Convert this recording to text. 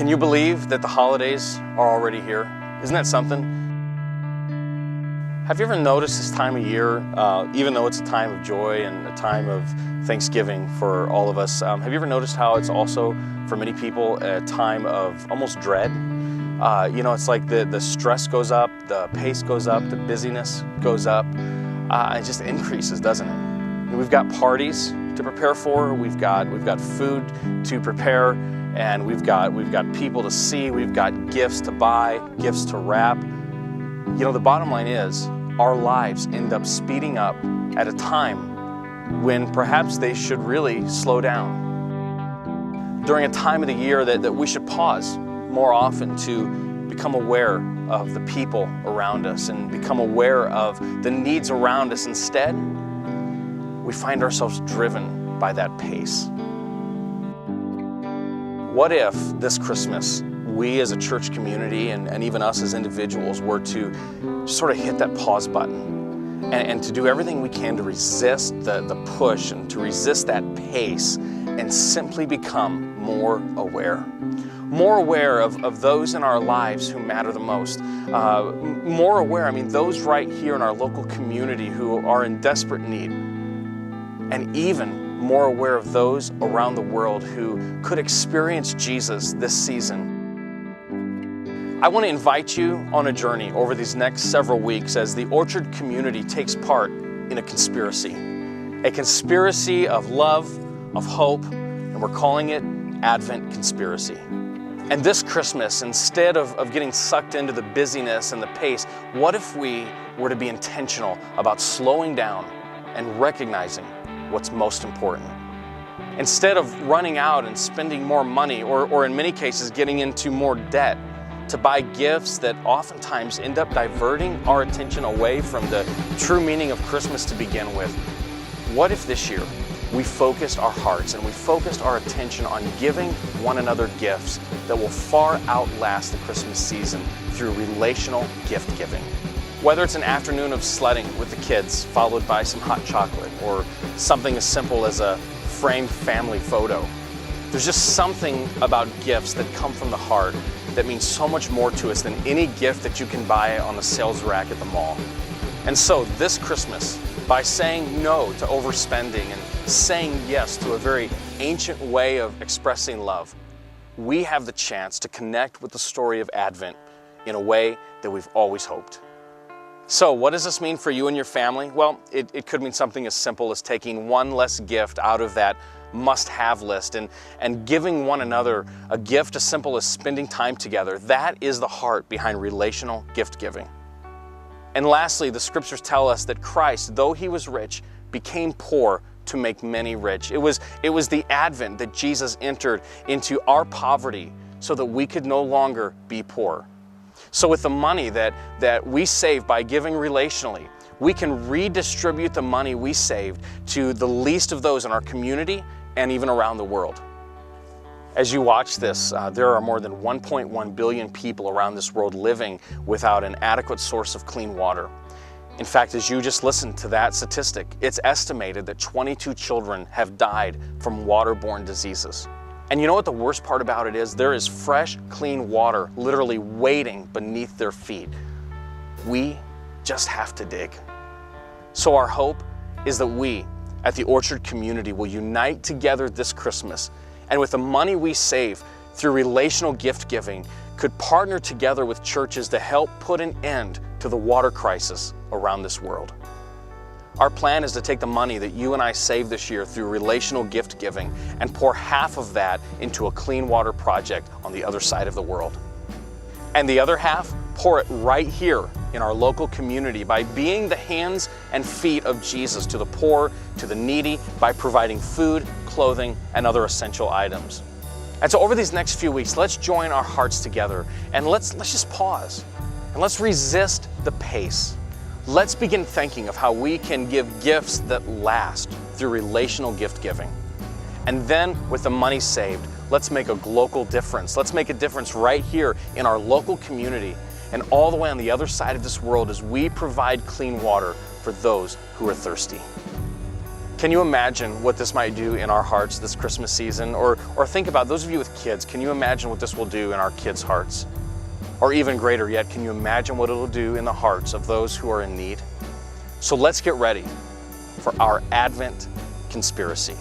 Can you believe that the holidays are already here? Isn't that something? Have you ever noticed this time of year, even though it's a time of joy and a time of Thanksgiving for all of us, have you ever noticed how it's also, for many people, a time of almost dread? It's like the stress goes up, the pace goes up, the busyness goes up, it just increases, doesn't it? We've got parties to prepare for, we've got food to prepare, and we've got people to see, we've got gifts to buy, gifts to wrap. The bottom line is, our lives end up speeding up at a time when perhaps they should really slow down. During a time of the year that we should pause more often to become aware of the people around us and become aware of the needs around us. Instead, we find ourselves driven by that pace. What if this Christmas, we as a church community and even us as individuals were to sort of hit that pause button and to do everything we can to resist the push and to resist that pace and simply become more aware? More aware of those in our lives who matter the most. More aware, those right here in our local community who are in desperate need. And even more aware of those around the world who could experience Jesus this season. I want to invite you on a journey over these next several weeks as the Orchard community takes part in a conspiracy of love, of hope, and we're calling it Advent Conspiracy. And this Christmas, instead of getting sucked into the busyness and the pace, what if we were to be intentional about slowing down and recognizing what's most important? Instead of running out and spending more money, or in many cases getting into more debt to buy gifts that oftentimes end up diverting our attention away from the true meaning of Christmas to begin with, what if this year we focused our hearts and we focused our attention on giving one another gifts that will far outlast the Christmas season through relational gift giving? Whether it's an afternoon of sledding with the kids, followed by some hot chocolate, or something as simple as a framed family photo. There's just something about gifts that come from the heart that means so much more to us than any gift that you can buy on the sales rack at the mall. And so this Christmas, by saying no to overspending and saying yes to a very ancient way of expressing love, we have the chance to connect with the story of Advent in a way that we've always hoped. So what does this mean for you and your family? Well, it could mean something as simple as taking one less gift out of that must-have list and giving one another a gift as simple as spending time together. That is the heart behind relational gift giving. And lastly, the scriptures tell us that Christ, though he was rich, became poor to make many rich. It was the Advent that Jesus entered into our poverty so that we could no longer be poor. So with the money that we save by giving relationally, we can redistribute the money we saved to the least of those in our community and even around the world. As you watch this, there are more than 1.1 billion people around this world living without an adequate source of clean water. In fact, as you just listened to that statistic, it's estimated that 22 children have died from waterborne diseases. And you know what the worst part about it is? There is fresh, clean water literally waiting beneath their feet. We just have to dig. So our hope is that we at the Orchard community will unite together this Christmas, and with the money we save through relational gift giving, could partner together with churches to help put an end to the water crisis around this world. Our plan is to take the money that you and I save this year through relational gift giving and pour half of that into a clean water project on the other side of the world. And the other half, pour it right here in our local community by being the hands and feet of Jesus to the poor, to the needy, by providing food, clothing, and other essential items. And so over these next few weeks, let's join our hearts together and let's just pause and let's resist the pace. Let's begin thinking of how we can give gifts that last through relational gift giving. And then with the money saved, let's make a local difference. Let's make a difference right here in our local community and all the way on the other side of this world as we provide clean water for those who are thirsty. Can you imagine what this might do in our hearts this Christmas season? Or think about those of you with kids, can you imagine what this will do in our kids' hearts? Or even greater yet, can you imagine what it'll do in the hearts of those who are in need? So let's get ready for our Advent conspiracy.